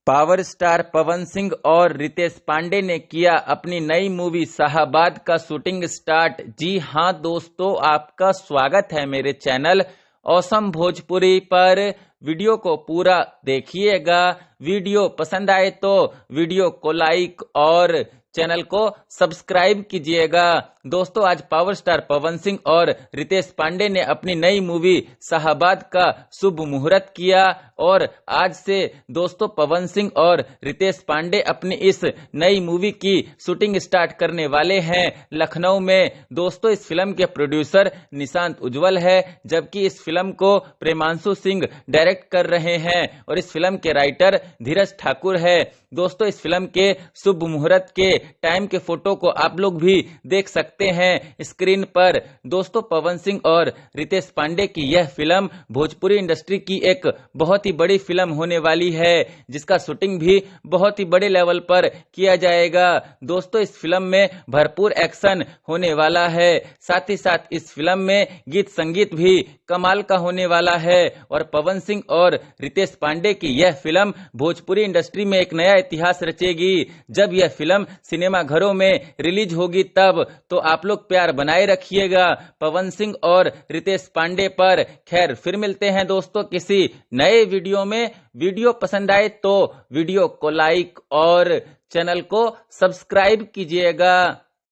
Power star Pawan Singh और रितेश पांडे ने किया अपनी नई मूवी शाहाबाद का शूटिंग स्टार्ट। जी हां दोस्तों, आपका स्वागत है मेरे चैनल ऑसम भोजपुरी पर। वीडियो को पूरा देखिएगा। वीडियो पसंद आए तो वीडियो को लाइक और चैनल को सब्सक्राइब कीजिएगा। दोस्तों, आज पावर स्टार पवन सिंह और रितेश पांडे ने अपनी नई मूवी शाहाबाद का शुभ मुहूर्त किया और आज से दोस्तों पवन सिंह और रितेश पांडे अपनी इस नई मूवी की शूटिंग स्टार्ट करने वाले हैं लखनऊ में। दोस्तों, इस फिल्म के प्रोड्यूसर निशांत उज्ज्वल है, जबकि इस फिल्म को प्रेमांशु सिंह डायरेक्ट कर रहे हैं और इस फिल्म के राइटर धीरज ठाकुर है। दोस्तों, इस फिल्म के शुभ मुहूर्त के टाइम के फोटो को आप लोग भी देख सकते हैं स्क्रीन पर। दोस्तों, पवन सिंह और रितेश पांडे की यह फिल्म भोजपुरी इंडस्ट्री की एक बहुत ही बड़ी फिल्म होने वाली है, जिसका शूटिंग भी बहुत ही बड़े लेवल पर किया जाएगा। दोस्तों, इस फिल्म में भरपूर एक्शन होने वाला है, साथ ही साथ इस फिल्म में गीत संगीत भी कमाल का होने वाला है और पवन सिंह और रितेश पांडे की यह फिल्म भोजपुरी इंडस्ट्री में एक नया इतिहास रचेगी। जब यह फिल्म सिनेमा घरों में रिलीज होगी तब तो आप लोग प्यार बनाए रखिएगा पवन सिंह और रितेश पांडे पर। खैर, फिर मिलते हैं दोस्तों किसी नए वीडियो में। वीडियो पसंद आए तो वीडियो को लाइक और चैनल को सब्सक्राइब कीजिएगा।